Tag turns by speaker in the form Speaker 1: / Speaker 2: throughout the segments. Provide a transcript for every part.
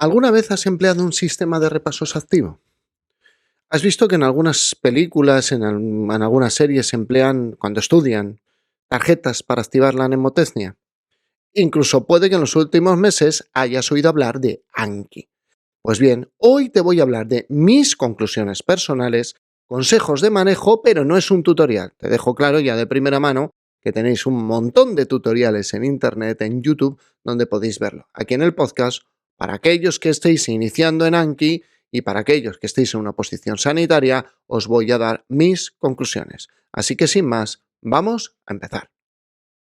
Speaker 1: ¿Alguna vez has empleado un sistema de repasos activo? ¿Has visto que en algunas películas, en algunas series se emplean, cuando estudian, tarjetas para activar la mnemotecnia? Incluso puede que en los últimos meses hayas oído hablar de Anki. Pues bien, hoy te voy a hablar de mis conclusiones personales, consejos de manejo, pero no es un tutorial. Te dejo claro ya de primera mano que tenéis un montón de tutoriales en Internet, en YouTube, donde podéis verlo. Aquí en el podcast, para aquellos que estéis iniciando en Anki y para aquellos que estéis en una posición sanitaria, os voy a dar mis conclusiones. Así que sin más, vamos a empezar.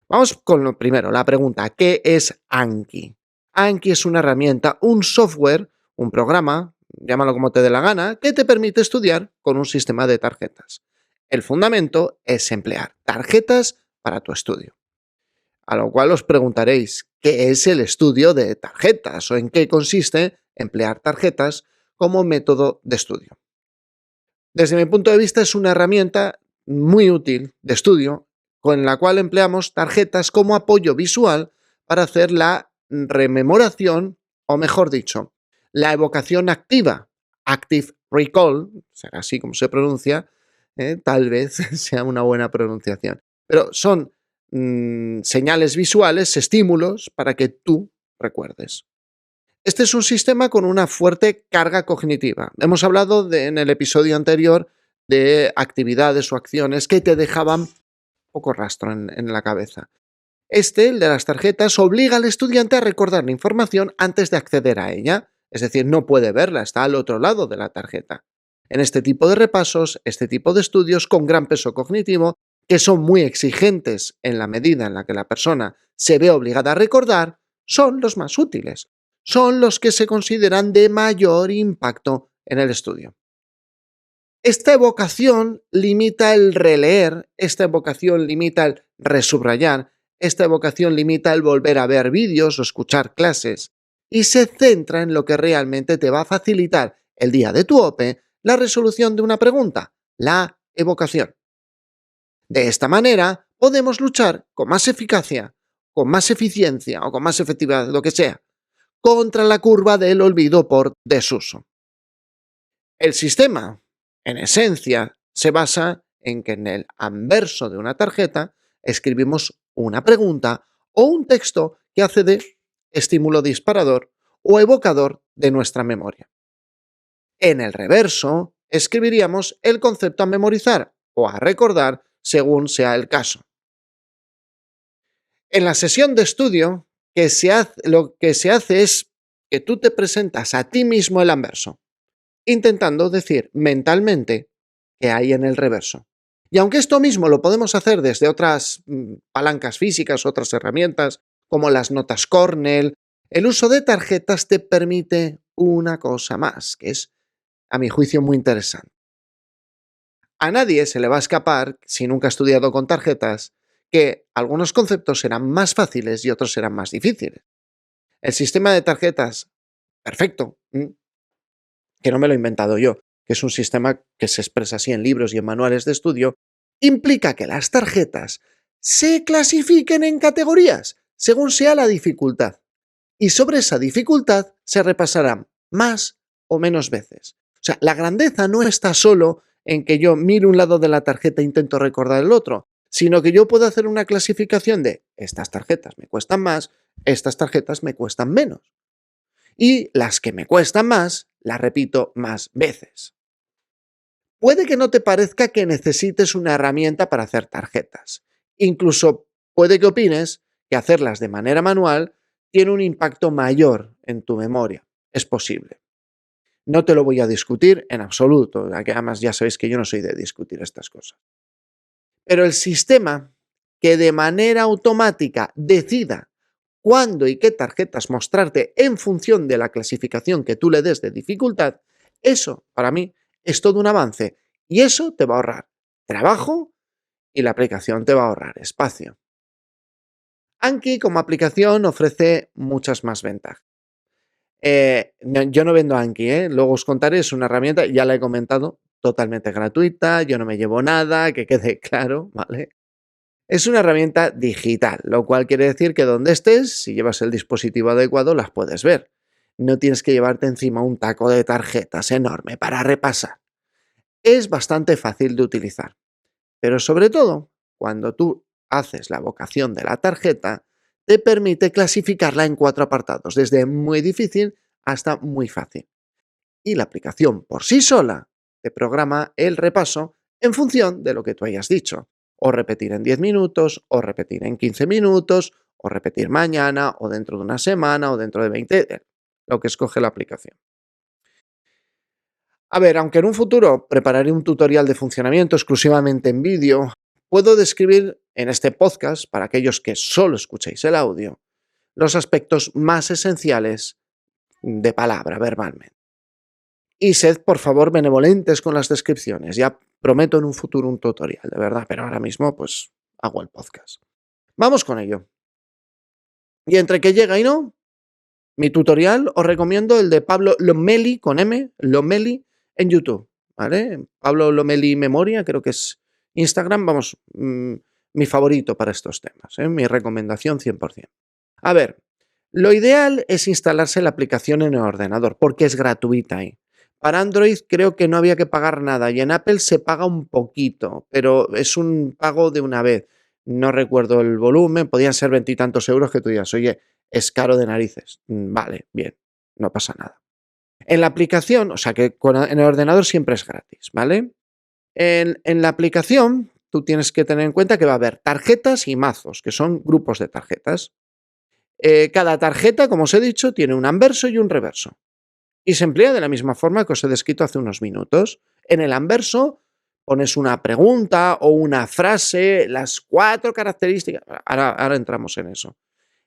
Speaker 1: Vamos con lo primero, la pregunta, ¿qué es Anki? Anki es una herramienta, un software, un programa, llámalo como te dé la gana, que te permite estudiar con un sistema de tarjetas. El fundamento es emplear tarjetas para tu estudio. A lo cual os preguntaréis, ¿qué es el estudio de tarjetas o en qué consiste emplear tarjetas como método de estudio? Desde mi punto de vista es una herramienta muy útil de estudio con la cual empleamos tarjetas como apoyo visual para hacer la rememoración, o mejor dicho, la evocación activa, active recall, será así como se pronuncia, tal vez sea una buena pronunciación, pero son señales visuales, estímulos para que tú recuerdes. Este es un sistema con una fuerte carga cognitiva. Hemos hablado en el episodio anterior de actividades o acciones que te dejaban poco rastro en la cabeza. El de las tarjetas, obliga al estudiante a recordar la información antes de acceder a ella. Es decir, no puede verla, está al otro lado de la tarjeta. En este tipo de repasos, este tipo de estudios con gran peso cognitivo, que son muy exigentes en la medida en la que la persona se ve obligada a recordar, son los más útiles. Son los que se consideran de mayor impacto en el estudio. Esta evocación limita el releer, esta evocación limita el resubrayar, esta evocación limita el volver a ver vídeos o escuchar clases y se centra en lo que realmente te va a facilitar el día de tu OPE la resolución de una pregunta, la evocación. De esta manera podemos luchar con más eficacia, con más eficiencia o con más efectividad, lo que sea, contra la curva del olvido por desuso. El sistema, en esencia, se basa en que en el anverso de una tarjeta escribimos una pregunta o un texto que hace de estímulo disparador o evocador de nuestra memoria. En el reverso escribiríamos el concepto a memorizar o a recordar según sea el caso. En la sesión de estudio, lo que se hace es que tú te presentas a ti mismo el anverso, intentando decir mentalmente qué hay en el reverso. Y aunque esto mismo lo podemos hacer desde otras palancas físicas, otras herramientas, como las notas Cornell, el uso de tarjetas te permite una cosa más, que es, a mi juicio, muy interesante. A nadie se le va a escapar, si nunca ha estudiado con tarjetas, que algunos conceptos serán más fáciles y otros serán más difíciles. El sistema de tarjetas, perfecto, que no me lo he inventado yo, que es un sistema que se expresa así en libros y en manuales de estudio, implica que las tarjetas se clasifiquen en categorías según sea la dificultad. Y sobre esa dificultad se repasarán más o menos veces. O sea, la grandeza no está solo en que yo miro un lado de la tarjeta e intento recordar el otro, sino que yo puedo hacer una clasificación de estas tarjetas me cuestan más, estas tarjetas me cuestan menos. Y las que me cuestan más, las repito más veces. Puede que no te parezca que necesites una herramienta para hacer tarjetas. Incluso puede que opines que hacerlas de manera manual tiene un impacto mayor en tu memoria. Es posible. No te lo voy a discutir en absoluto, además ya sabéis que yo no soy de discutir estas cosas. Pero el sistema que de manera automática decida cuándo y qué tarjetas mostrarte en función de la clasificación que tú le des de dificultad, eso para mí es todo un avance y eso te va a ahorrar trabajo y la aplicación te va a ahorrar espacio. Anki como aplicación ofrece muchas más ventajas. Yo no vendo Anki, luego os contaré, es una herramienta, ya la he comentado, totalmente gratuita, yo no me llevo nada, que quede claro, ¿vale? Es una herramienta digital, lo cual quiere decir que donde estés, si llevas el dispositivo adecuado, las puedes ver. No tienes que llevarte encima un taco de tarjetas enorme para repasar. Es bastante fácil de utilizar, pero sobre todo, cuando tú haces la vocación de la tarjeta, te permite clasificarla en 4 apartados, desde muy difícil hasta muy fácil. Y la aplicación por sí sola te programa el repaso en función de lo que tú hayas dicho. O repetir en 10 minutos, o repetir en 15 minutos, o repetir mañana, o dentro de una semana, o dentro de 20, lo que escoge la aplicación. A ver, aunque en un futuro prepararé un tutorial de funcionamiento exclusivamente en vídeo, puedo describir en este podcast, para aquellos que solo escuchéis el audio, los aspectos más esenciales de palabra verbalmente. Y sed, por favor, benevolentes con las descripciones. Ya prometo en un futuro un tutorial, de verdad, pero ahora mismo pues hago el podcast. Vamos con ello. Y entre que llega y no, mi tutorial os recomiendo el de Pablo Lomeli, con M, Lomeli, en YouTube, ¿vale? Pablo Lomeli Memoria, creo que es Instagram, vamos, mi favorito para estos temas, ¿eh? Mi recomendación 100%. A ver, lo ideal es instalarse la aplicación en el ordenador, porque es gratuita ahí. Para Android creo que no había que pagar nada y en Apple se paga un poquito, pero es un pago de una vez. No recuerdo el volumen, podían ser veintitantos euros que tú digas, oye, es caro de narices. Vale, bien, no pasa nada. En la aplicación, o sea que en el ordenador siempre es gratis, ¿vale? En la aplicación tú tienes que tener en cuenta que va a haber tarjetas y mazos, que son grupos de tarjetas. Cada tarjeta, como os he dicho, tiene un anverso y un reverso. Y se emplea de la misma forma que os he descrito hace unos minutos. En el anverso pones una pregunta o una frase, las 4 características. Ahora entramos en eso.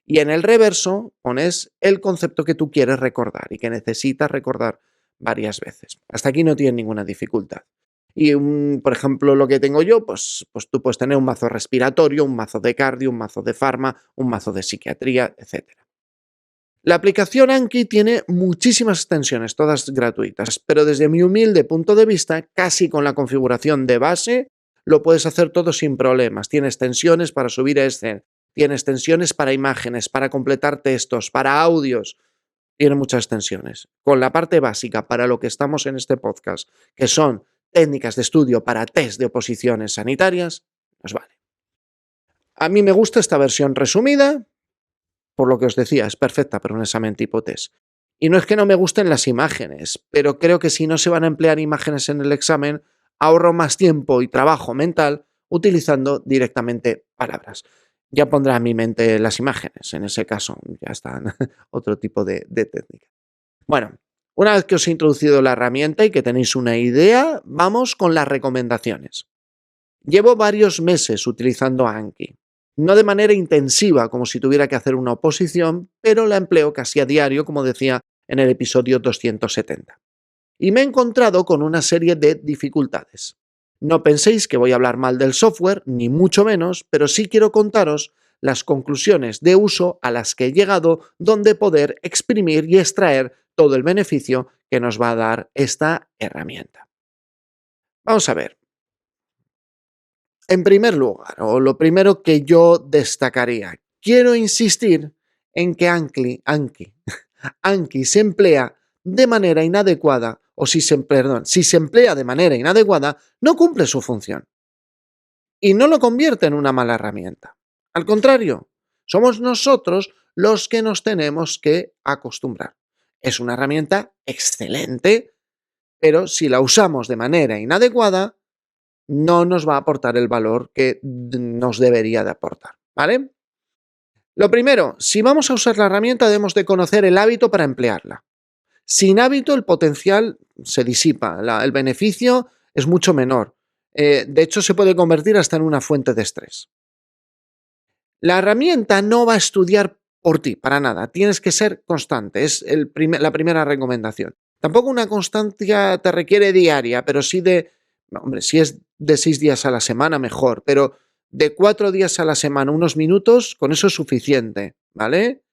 Speaker 1: Y en el reverso pones el concepto que tú quieres recordar y que necesitas recordar varias veces. Hasta aquí no tienes ninguna dificultad. Y, por ejemplo, lo que tengo yo, pues tú puedes tener un mazo respiratorio, un mazo de cardio, un mazo de farma, un mazo de psiquiatría, etc. La aplicación Anki tiene muchísimas extensiones, todas gratuitas, pero desde mi humilde punto de vista, casi con la configuración de base, lo puedes hacer todo sin problemas. Tiene extensiones para subir Excel, tiene extensiones para imágenes, para completar textos, para audios, tiene muchas extensiones. Con la parte básica para lo que estamos en este podcast, que son técnicas de estudio para test de oposiciones sanitarias, pues vale. A mí me gusta esta versión resumida, por lo que os decía, es perfecta para un examen tipo test. Y no es que no me gusten las imágenes, pero creo que si no se van a emplear imágenes en el examen, ahorro más tiempo y trabajo mental utilizando directamente palabras. Ya pondrá en mi mente las imágenes, en ese caso ya están otro tipo de técnica. Bueno, una vez que os he introducido la herramienta y que tenéis una idea, vamos con las recomendaciones. Llevo varios meses utilizando Anki. No de manera intensiva, como si tuviera que hacer una oposición, pero la empleo casi a diario, como decía en el episodio 270. Y me he encontrado con una serie de dificultades. No penséis que voy a hablar mal del software, ni mucho menos, pero sí quiero contaros las conclusiones de uso a las que he llegado, donde poder exprimir y extraer todo el beneficio que nos va a dar esta herramienta. Vamos a ver. En primer lugar, o lo primero que yo destacaría, quiero insistir en que Anki se emplea de manera inadecuada, o si se emplea de manera inadecuada, no cumple su función y no lo convierte en una mala herramienta. Al contrario, somos nosotros los que nos tenemos que acostumbrar. Es una herramienta excelente, pero si la usamos de manera inadecuada, no nos va a aportar el valor que nos debería de aportar, ¿vale? Lo primero, si vamos a usar la herramienta debemos de conocer el hábito para emplearla. Sin hábito el potencial se disipa, el beneficio es mucho menor. De hecho, se puede convertir hasta en una fuente de estrés. La herramienta no va a estudiar por ti, para nada. Tienes que ser constante, es la primera recomendación. Tampoco una constancia te requiere diaria, pero sí hombre, si es de 6 días a la semana, mejor, pero de 4 días a la semana, unos minutos, con eso es suficiente, ¿vale?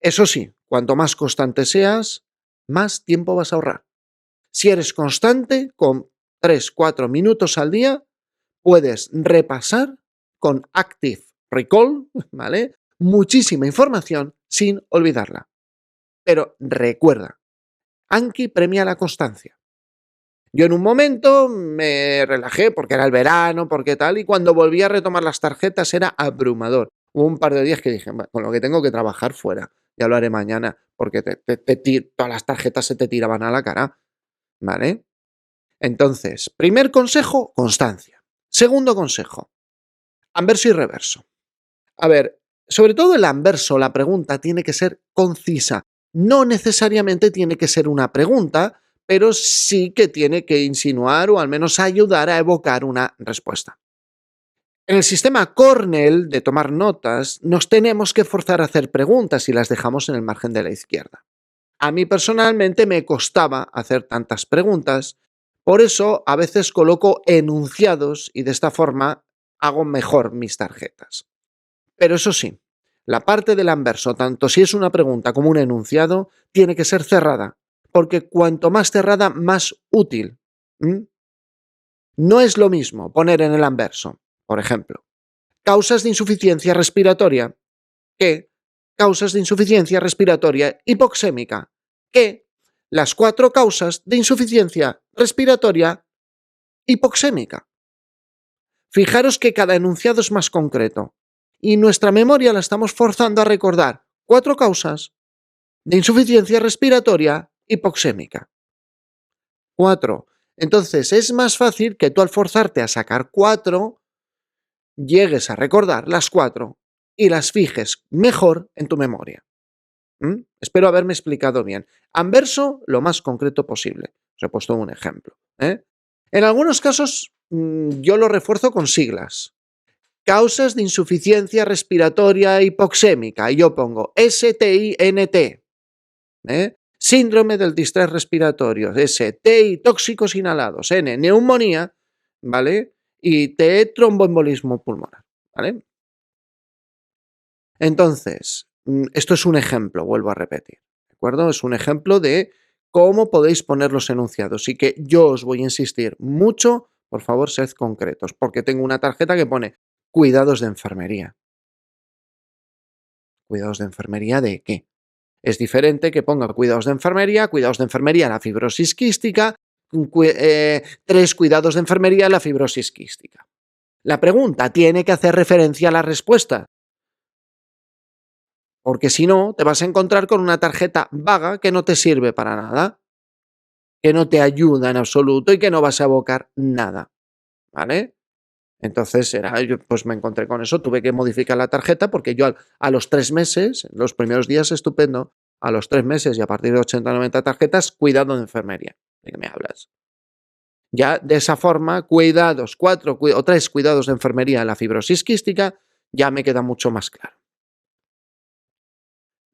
Speaker 1: Eso sí, cuanto más constante seas, más tiempo vas a ahorrar. Si eres constante, con 3, 4 minutos al día, puedes repasar con Active Recall, ¿vale? Muchísima información sin olvidarla. Pero recuerda, Anki premia la constancia. Yo en un momento me relajé porque era el verano, porque tal, y cuando volví a retomar las tarjetas era abrumador. Hubo un par de días que dije, con lo que tengo que trabajar fuera, ya lo haré mañana, porque todas las tarjetas se te tiraban a la cara, ¿vale? Entonces, primer consejo, constancia. Segundo consejo, anverso y reverso. A ver, sobre todo el anverso, la pregunta tiene que ser concisa. No necesariamente tiene que ser una pregunta, pero sí que tiene que insinuar o al menos ayudar a evocar una respuesta. En el sistema Cornell de tomar notas, nos tenemos que forzar a hacer preguntas y las dejamos en el margen de la izquierda. A mí personalmente me costaba hacer tantas preguntas, por eso a veces coloco enunciados y de esta forma hago mejor mis tarjetas. Pero eso sí, la parte del anverso, tanto si es una pregunta como un enunciado, tiene que ser cerrada, porque cuanto más cerrada, más útil. ¿Mm? No es lo mismo poner en el anverso, por ejemplo, causas de insuficiencia respiratoria, que causas de insuficiencia respiratoria hipoxémica, que las 4 causas de insuficiencia respiratoria hipoxémica. Fijaros que cada enunciado es más concreto y nuestra memoria la estamos forzando a recordar 4 causas de insuficiencia respiratoria hipoxémica. 4. Entonces es más fácil que tú al forzarte a sacar 4 llegues a recordar las 4 y las fijes mejor en tu memoria. Espero haberme explicado bien. Anverso, lo más concreto posible. Os he puesto un ejemplo. En algunos casos, yo lo refuerzo con siglas. Causas de insuficiencia respiratoria hipoxémica. Y yo pongo STINT. Síndrome del distrés respiratorio. S, TI, tóxicos inhalados. N, neumonía. ¿Vale? Y T, tromboembolismo pulmonar. ¿Vale? Entonces, esto es un ejemplo, vuelvo a repetir, ¿de acuerdo? Es un ejemplo de cómo podéis poner los enunciados y que yo os voy a insistir mucho, por favor, sed concretos, porque tengo una tarjeta que pone cuidados de enfermería. ¿Cuidados de enfermería de qué? Es diferente que ponga cuidados de enfermería, la fibrosis quística, 3 cuidados de enfermería, la fibrosis quística. La pregunta tiene que hacer referencia a la respuesta. Porque si no, te vas a encontrar con una tarjeta vaga que no te sirve para nada, que no te ayuda en absoluto y que no vas a evocar nada, ¿vale? Entonces pues me encontré con eso, tuve que modificar la tarjeta porque yo a los 3 meses, los primeros días estupendo, a los 3 meses y a partir de 80 o 90 tarjetas, cuidado de enfermería. ¿De qué me hablas? Ya de esa forma, cuidados, 4 o 3 cuidados de enfermería en la fibrosis quística, ya me queda mucho más claro.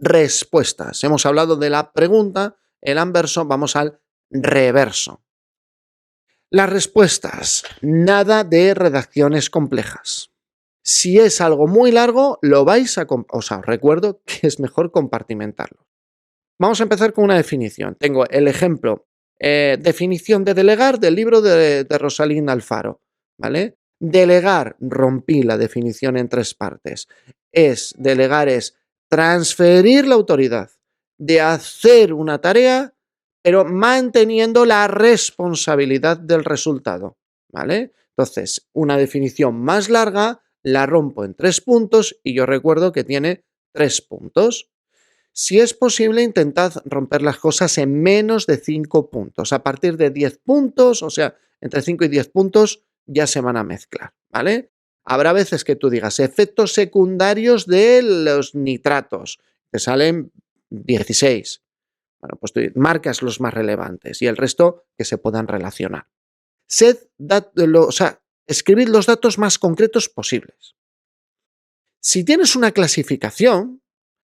Speaker 1: Respuestas. Hemos hablado de la pregunta, el anverso, vamos al reverso. Las respuestas. Nada de redacciones complejas. Si es algo muy largo, lo vais a... os recuerdo que es mejor compartimentarlo. Vamos a empezar con una definición. Tengo el ejemplo, definición de delegar del libro de Rosalind Alfaro, ¿vale? Delegar, rompí la definición en 3 partes. Delegar es transferir la autoridad de hacer una tarea, pero manteniendo la responsabilidad del resultado, ¿vale? Entonces, una definición más larga la rompo en 3 puntos y yo recuerdo que tiene 3 puntos. Si es posible, intentad romper las cosas en menos de 5 puntos. A partir de 10 puntos, o sea, entre 5 y 10 puntos, ya se van a mezclar, ¿vale? Habrá veces que tú digas efectos secundarios de los nitratos, te salen 16. Bueno, pues tú marcas los más relevantes y el resto que se puedan relacionar. Escribid los datos más concretos posibles. Si tienes una clasificación,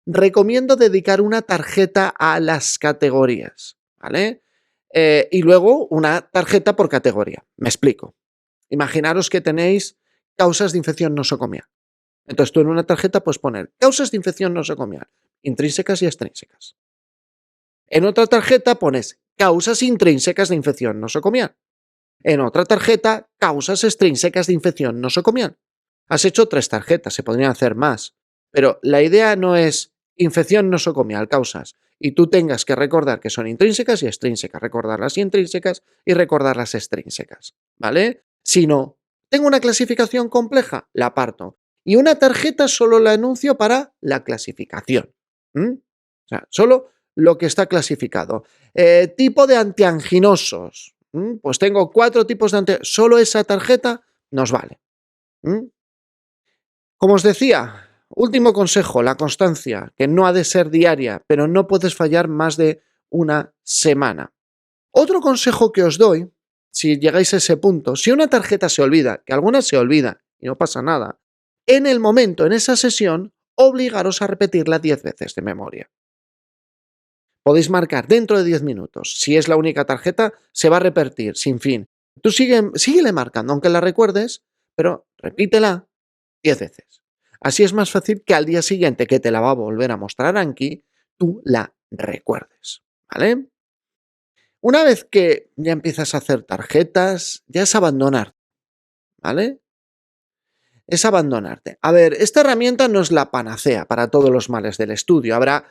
Speaker 1: recomiendo dedicar una tarjeta a las categorías, ¿vale? Y luego una tarjeta por categoría. Me explico. Imaginaros que tenéis causas de infección nosocomial. Entonces tú en una tarjeta puedes poner causas de infección nosocomial, intrínsecas y extrínsecas. En otra tarjeta pones causas intrínsecas de infección nosocomial. En otra tarjeta, causas extrínsecas de infección nosocomial. Has hecho 3 tarjetas, se podrían hacer más. Pero la idea no es infección nosocomial, causas, y tú tengas que recordar que son intrínsecas y extrínsecas, recordar las intrínsecas y recordar las extrínsecas, ¿vale? Si no, tengo una clasificación compleja, la parto. Y una tarjeta solo la enuncio para la clasificación. O sea, solo lo que está clasificado. Tipo de antianginosos. Pues tengo 4 tipos de antianginosos. Solo esa tarjeta nos vale. Como os decía, último consejo, la constancia, que no ha de ser diaria, pero no puedes fallar más de una semana. Otro consejo que os doy, si llegáis a ese punto, si una tarjeta se olvida, que alguna se olvida y no pasa nada, en el momento, en esa sesión, obligaros a repetirla 10 veces de memoria. Podéis marcar dentro de 10 minutos. Si es la única tarjeta, se va a repetir sin fin. Tú síguele marcando, aunque la recuerdes, pero repítela 10 veces. Así es más fácil que al día siguiente, que te la va a volver a mostrar Anki, tú la recuerdes, ¿vale? Una vez que ya empiezas a hacer tarjetas, ya es abandonar, ¿vale? Es abandonarte. A ver, esta herramienta no es la panacea para todos los males del estudio. Habrá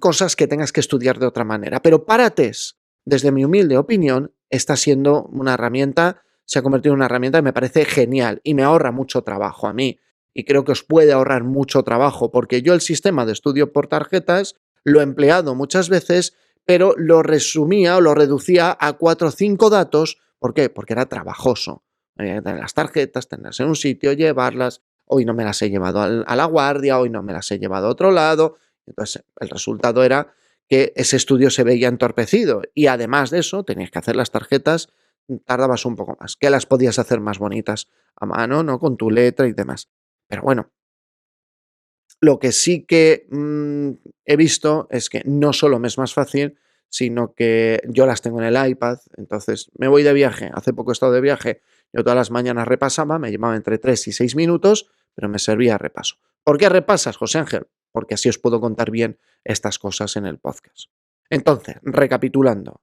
Speaker 1: cosas que tengas que estudiar de otra manera, pero para test, desde mi humilde opinión, está siendo una herramienta, se ha convertido en una herramienta que me parece genial y me ahorra mucho trabajo a mí. Y creo que os puede ahorrar mucho trabajo, porque yo el sistema de estudio por tarjetas lo he empleado muchas veces, pero lo resumía o lo reducía a 4 o 5 datos. ¿Por qué? Porque era trabajoso. Tener las tarjetas, tenerlas en un sitio, llevarlas. Hoy no me las he llevado a la guardia, hoy no me las he llevado a otro lado. Entonces, el resultado era que ese estudio se veía entorpecido y además de eso, tenías que hacer las tarjetas, tardabas un poco más, que las podías hacer más bonitas a mano, ¿no? Con tu letra y demás. Pero bueno, lo que sí que he visto es que no solo me es más fácil, sino que yo las tengo en el iPad, entonces me voy de viaje, hace poco he estado de viaje, yo todas las mañanas repasaba, me llevaba entre 3 y 6 minutos, pero me servía de repaso. ¿Por qué repasas, José Ángel? Porque así os puedo contar bien estas cosas en el podcast. Entonces, recapitulando,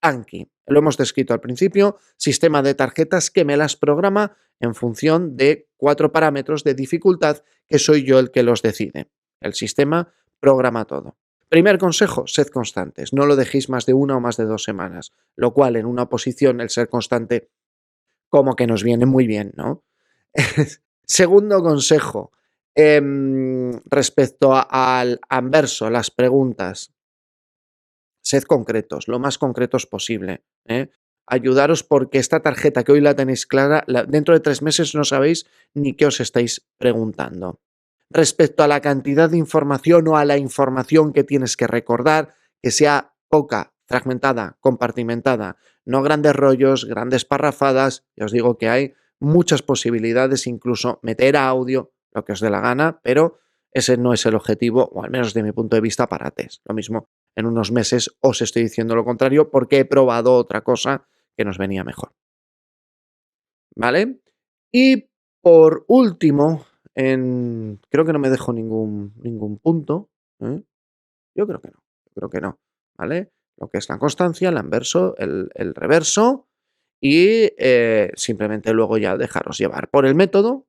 Speaker 1: Anki, lo hemos descrito al principio, sistema de tarjetas que me las programa en función de 4 parámetros de dificultad que soy yo el que los decide. El sistema programa todo. Primer consejo, sed constantes, no lo dejéis más de 1 o más de 2 semanas, lo cual en una oposición el ser constante como que nos viene muy bien, ¿no? Segundo consejo, respecto al anverso, las preguntas, sed concretos, lo más concretos posible. Ayudaros porque esta tarjeta que hoy la tenéis clara, dentro de 3 meses no sabéis ni qué os estáis preguntando. Respecto a la cantidad de información o a la información que tienes que recordar, que sea poca, fragmentada, compartimentada, no grandes rollos, grandes parrafadas. Ya os digo que hay muchas posibilidades, incluso meter audio, lo que os dé la gana, pero ese no es el objetivo, o al menos desde mi punto de vista, para test. Lo mismo, en unos meses os estoy diciendo lo contrario porque he probado otra cosa que nos venía mejor. ¿Vale? Y por último, creo que no me dejo ningún punto. Yo creo que no, ¿vale? Lo que es la constancia, el anverso, el reverso y simplemente luego ya dejaros llevar por el método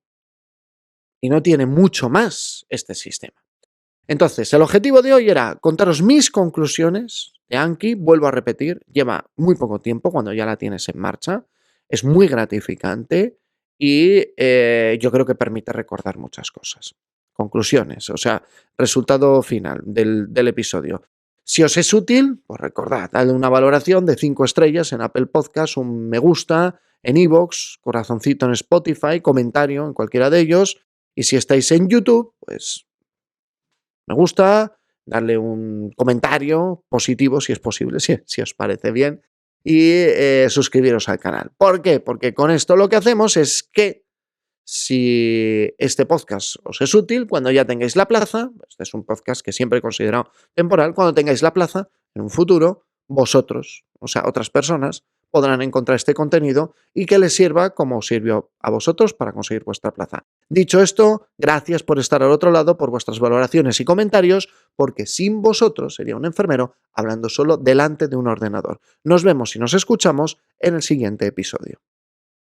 Speaker 1: y no tiene mucho más este sistema. Entonces, el objetivo de hoy era contaros mis conclusiones de Anki. Vuelvo a repetir, lleva muy poco tiempo cuando ya la tienes en marcha. Es muy gratificante y yo creo que permite recordar muchas cosas. Conclusiones, o sea, resultado final del episodio. Si os es útil, pues recordad, dadle una valoración de 5 estrellas en Apple Podcast, un me gusta en iVoox, corazoncito en Spotify, comentario en cualquiera de ellos. Y si estáis en YouTube, pues me gusta, darle un comentario positivo si es posible, si os parece bien, y suscribiros al canal. ¿Por qué? Porque con esto lo que hacemos es que si este podcast os es útil, cuando ya tengáis la plaza, este es un podcast que siempre he considerado temporal, cuando tengáis la plaza, en un futuro, vosotros, o sea, otras personas, podrán encontrar este contenido y que les sirva como os sirvió a vosotros para conseguir vuestra plaza. Dicho esto, gracias por estar al otro lado, por vuestras valoraciones y comentarios, porque sin vosotros sería un enfermero hablando solo delante de un ordenador. Nos vemos y nos escuchamos en el siguiente episodio.